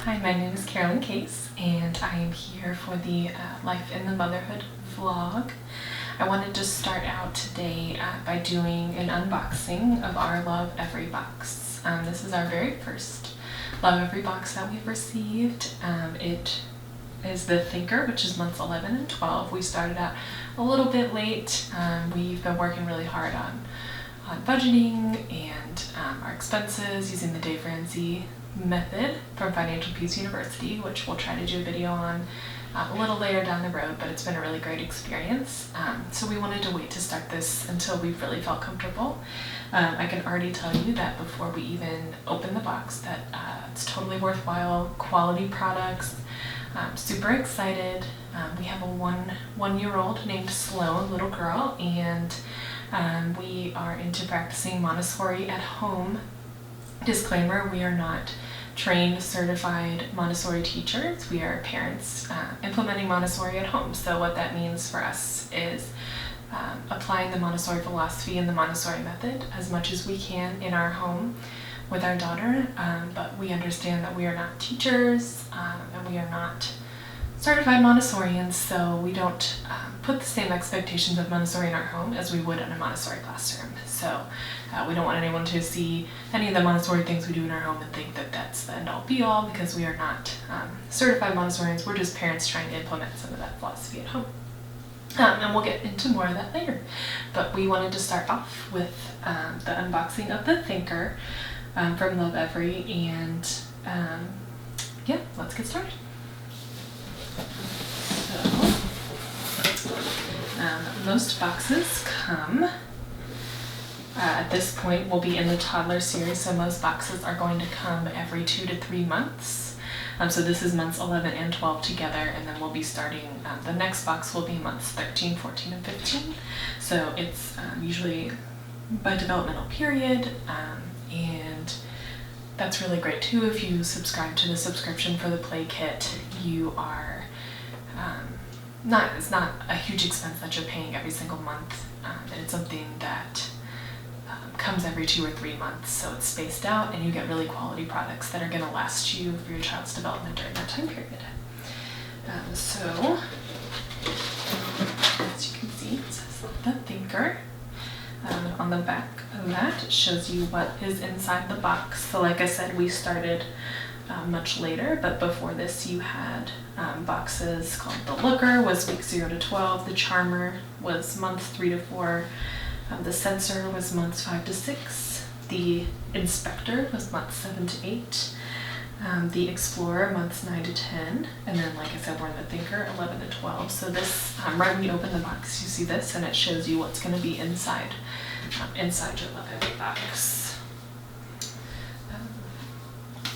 Hi, my name is Carolyn Case, and I am here for the Life in the Motherhood vlog. I wanted to start out today by doing an unboxing of our Lovevery box. This is our very first Lovevery box that we've received. It is the Thinker, which is months 11 and 12. We started out a little bit late. We've been working really hard on budgeting and our expenses using the Dave Ramsey method from Financial Peace University, which we'll try to do a video on a little later down the road, but it's been a really great experience. So we wanted to wait to start this until we really felt comfortable. I can already tell you that before we even open the box that it's totally worthwhile, quality products. Super excited. We have a one-year-old named Sloan, little girl, and we are into practicing Montessori at home. Disclaimer, we are not trained, certified Montessori teachers. We are parents implementing Montessori at home. So what that means for us is applying the Montessori philosophy and the Montessori method as much as we can in our home with our daughter, but we understand that we are not teachers and we are not certified Montessorians, so we don't put the same expectations of Montessori in our home as we would in a Montessori classroom. So we don't want anyone to see any of the Montessori things we do in our home and think that that's the end-all be-all, because we are not certified Montessorians. We're just parents trying to implement some of that philosophy at home. And we'll get into more of that later. But we wanted to start off with the unboxing of the Thinker from Lovevery, and yeah, let's get started. So, most boxes come, at this point we'll be in the toddler series, so most boxes are going to come every 2 to 3 months. So this is months 11 and 12 together, and then we'll be starting, the next box will be months 13, 14, and 15. So it's usually by developmental period, and that's really great too. If you subscribe to the subscription for the play kit, you are it's not a huge expense that you're paying every single month, and it's something that comes every 2 or 3 months, so it's spaced out and you get really quality products that are going to last you for your child's development during that time period. So as you can see, it says the Thinker. On the back of that, it shows you what is inside the box. So like I said, we started much later, but before this you had boxes called the Looker was week 0 to 12, the Charmer was months 3 to 4, the Censor was months 5 to 6, the Inspector was months 7 to 8, the Explorer months 9 to 10, and then like I said, we're in the Thinker 11 to 12. So this, right when you open the box, you see this, and it shows you what's going to be inside your Lovevery box.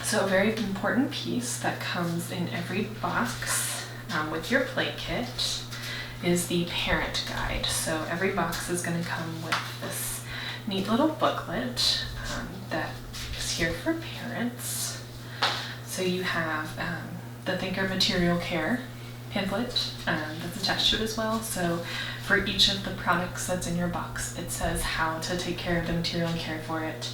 So a very important piece that comes in every box with your play kit is the parent guide. So every box is going to come with this neat little booklet that is here for parents. So you have the Thinker Material Care pamphlet that's attached to it as well. So for each of the products that's in your box, it says how to take care of the material and care for it.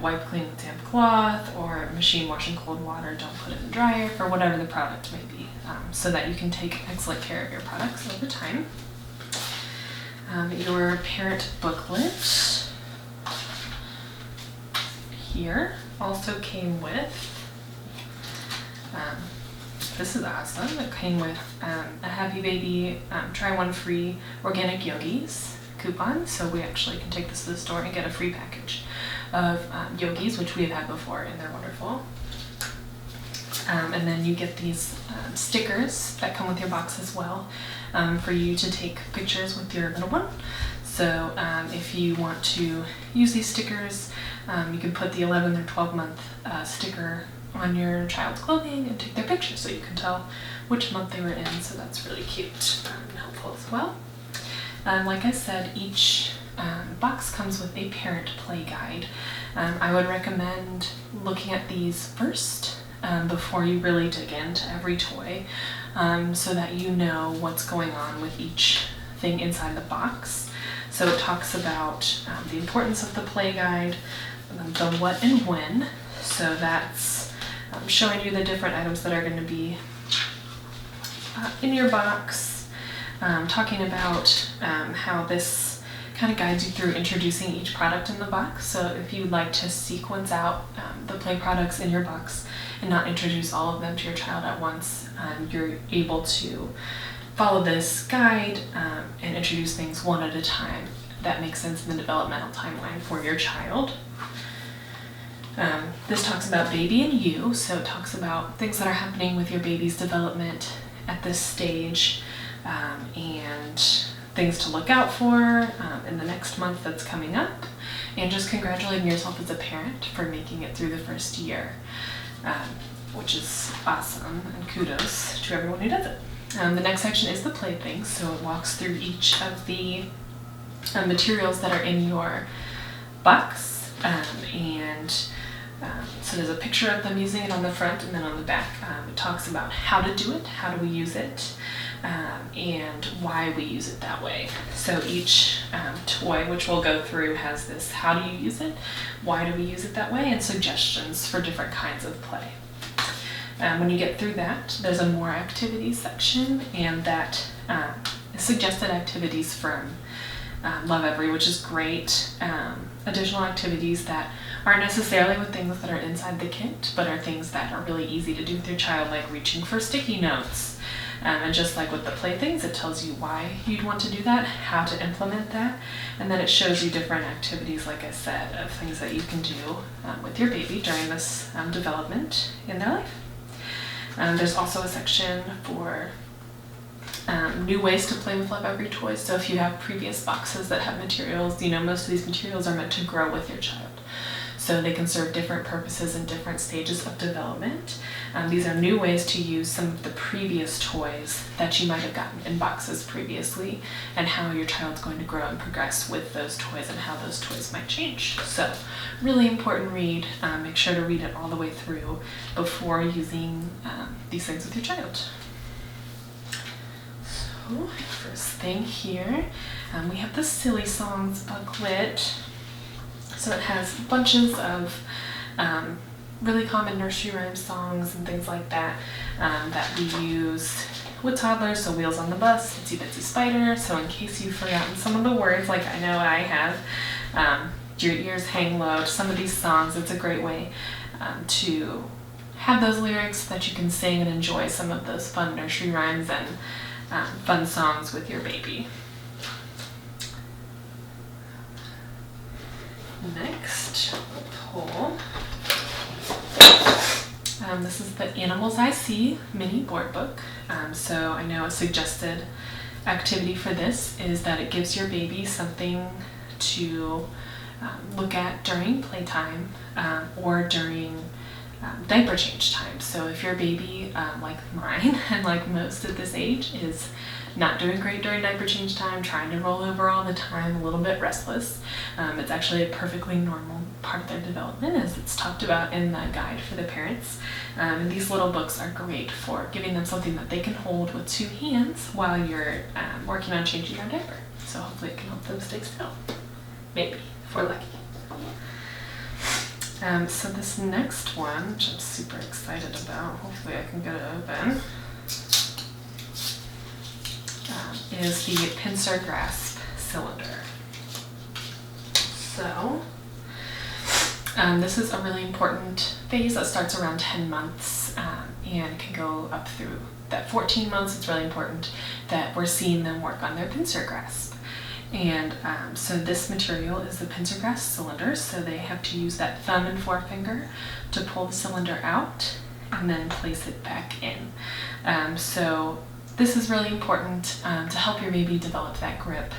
Wipe clean with damp cloth, or machine wash in cold water, don't put it in the dryer, for whatever the product may be, so that you can take excellent care of your products over time. Your parent booklet here also came with, this is awesome, it came with a Happy Baby Try One Free Organic Yogis coupon, so we actually can take this to the store and get a free package of yogis, which we have had before, and they're wonderful. And then you get these stickers that come with your box as well, for you to take pictures with your little one. So if you want to use these stickers, you can put the 11 or 12 month sticker on your child's clothing and take their picture, so you can tell which month they were in. So that's really cute and helpful as well. Like I said, each box comes with a parent play guide. I would recommend looking at these first before you really dig into every toy, so that you know what's going on with each thing inside the box. So it talks about the importance of the play guide, the what and when. So that's showing you the different items that are going to be in your box, talking about how this kind of guides you through introducing each product in the box. So if you'd like to sequence out the play products in your box and not introduce all of them to your child at once, you're able to follow this guide and introduce things one at a time that makes sense in the developmental timeline for your child. This talks about baby and you, so it talks about things that are happening with your baby's development at this stage, and things to look out for in the next month that's coming up, and just congratulating yourself as a parent for making it through the first year, which is awesome, and kudos to everyone who does it. The next section is the playthings, so it walks through each of the materials that are in your box, so there's a picture of them using it on the front, and then on the back it talks about how to do it, how do we use it, and why we use it that way. So each toy, which we'll go through, has this how do you use it, why do we use it that way, and suggestions for different kinds of play. When you get through that, there's a more activities section, and that is suggested activities from Lovevery, which is great. Additional activities that aren't necessarily with things that are inside the kit, but are things that are really easy to do with your child, like reaching for sticky notes. And just like with the playthings, it tells you why you'd want to do that, how to implement that, and then it shows you different activities, like I said, of things that you can do with your baby during this development in their life. There's also a section for new ways to play with Lovevery toys. So if you have previous boxes that have materials, most of these materials are meant to grow with your child. So they can serve different purposes in different stages of development. These are new ways to use some of the previous toys that you might have gotten in boxes previously, and how your child's going to grow and progress with those toys and how those toys might change. So really important read. Make sure to read it all the way through before using these things with your child. So first thing here, we have the Silly Songs booklet. So it has bunches of really common nursery rhyme songs and things like that that we use with toddlers. So Wheels on the Bus, Itsy Bitsy Spider. So in case you've forgotten some of the words, like I know I have, your ears hang low to some of these songs. It's a great way to have those lyrics that you can sing and enjoy some of those fun nursery rhymes and fun songs with your baby. Next, we'll pull. This is the Animals I See mini board book. So I know a suggested activity for this is that it gives your baby something to look at during playtime or during diaper change time. So if your baby, like mine and like most at this age, is not doing great during diaper change time, trying to roll over all the time, a little bit restless, it's actually a perfectly normal part of their development, as it's talked about in the guide for the parents. And these little books are great for giving them something that they can hold with two hands while you're working on changing their diaper. So hopefully it can help them stay still. Maybe, if we're lucky. So this next one, which I'm super excited about, hopefully I can get it open, is the pincer grasp cylinder. So this is a really important phase that starts around 10 months and can go up through that 14 months. It's really important that we're seeing them work on their pincer grasp. And so this material is the pincer grasp cylinder, so they have to use that thumb and forefinger to pull the cylinder out and then place it back in. So this is really important to help your baby develop that grip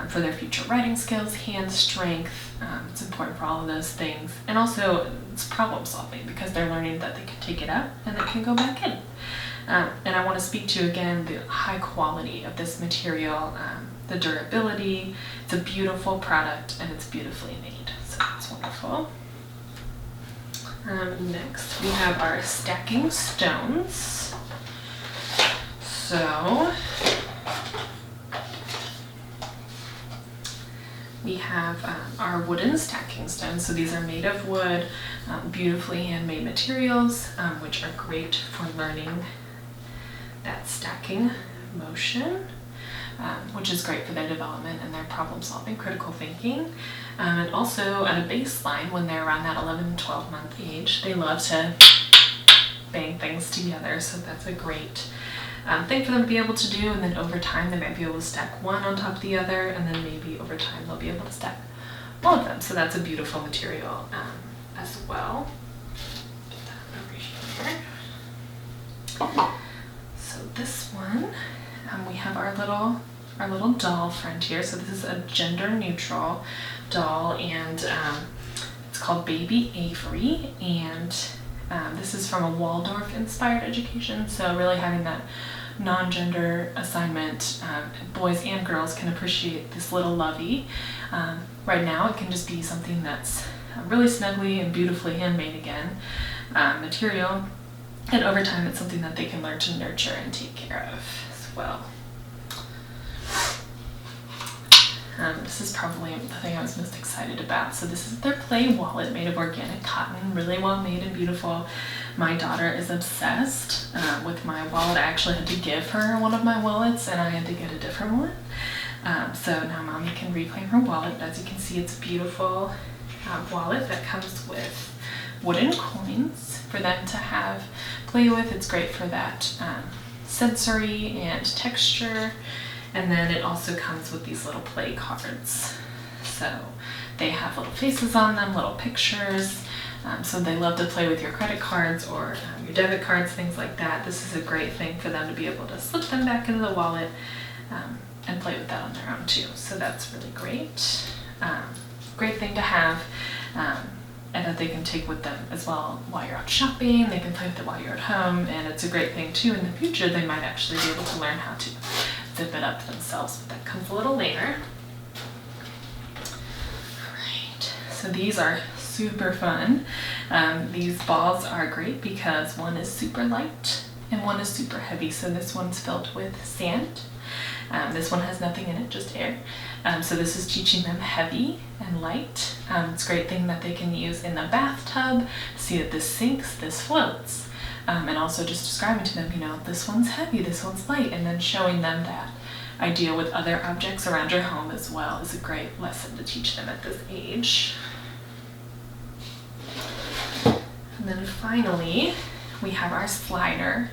for their future writing skills, hand strength. It's important for all of those things. And also it's problem solving, because they're learning that they can take it out and they can go back in. And I want to speak to, again, the high quality of this material, the durability. It's a beautiful product and it's beautifully made, so that's wonderful. Next we have our stacking stones. So we have our wooden stacking stones. So these are made of wood, beautifully handmade materials, which are great for learning that stacking motion, which is great for their development and their problem solving, critical thinking. And also at a baseline, when they're around that 11, 12 month age, they love to bang things together. So that's a great thing for them to be able to do. And then over time, they might be able to stack one on top of the other, and then maybe over time they'll be able to stack all of them. So that's a beautiful material as well. Put that over here. So this one, we have our little doll friend here. So this is a gender neutral doll, and it's called Baby Avery, and this is from a Waldorf inspired education. So really having that non-gender assignment, boys and girls can appreciate this little lovey. Right now it can just be something that's really snuggly and beautifully handmade again material, and over time it's something that they can learn to nurture and take care of as well. This is probably the thing I was most excited about. So this is their play wallet made of organic cotton, really well made and beautiful. My daughter is obsessed with my wallet. I actually had to give her one of my wallets, and I had to get a different one. So now Mommy can reclaim her wallet. As you can see, it's a beautiful wallet that comes with wooden coins for them to have play with. It's great for that sensory and texture. And then it also comes with these little play cards. So they have little faces on them, little pictures. So they love to play with your credit cards or your debit cards, things like that. This is a great thing for them to be able to slip them back into the wallet and play with that on their own too. So that's really great. Great thing to have. And that they can take with them as well while you're out shopping. They can play with it while you're at home, and it's a great thing too. In the future, they might actually be able to learn how to zip it up themselves, but that comes a little later. Alright, so these are super fun. These balls are great because one is super light and one is super heavy. So this one's filled with sand. This one has nothing in it, just air. So this is teaching them heavy and light. It's a great thing that they can use in the bathtub to see that this sinks, this floats. And also just describing to them, you know, this one's heavy, this one's light, and then showing them that idea with other objects around your home as well is a great lesson to teach them at this age. And then finally, we have our slider.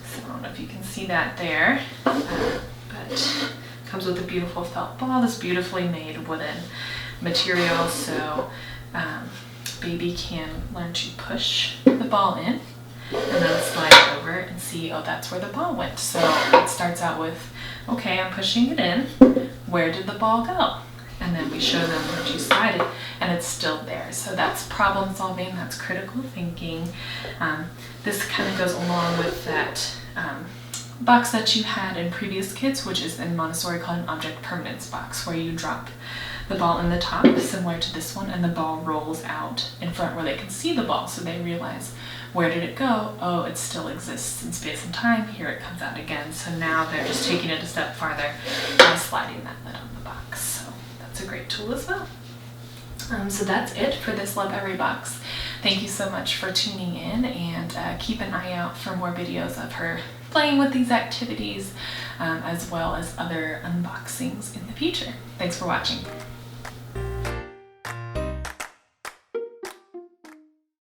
So I don't know if you can see that there, but comes with a beautiful felt ball, this beautifully made wooden material, so baby can learn to push the ball in and then slide it over and see, oh, that's where the ball went. So it starts out with, okay, I'm pushing it in, where did the ball go? And then we show them where to slide it, and it's still there. So that's problem solving, that's critical thinking. This kind of goes along with that box that you had in previous kits, which is in Montessori called an object permanence box, where you drop the ball in the top, similar to this one, and the ball rolls out in front where they can see the ball, so they realize, where did it go? Oh, it still exists in space and time. Here it comes out again. So now they're just taking it a step farther by sliding that lid on the box. So that's a great tool as well. So that's it for this Lovevery box. Thank you so much for tuning in, and keep an eye out for more videos of her playing with these activities, as well as other unboxings in the future. Thanks for watching.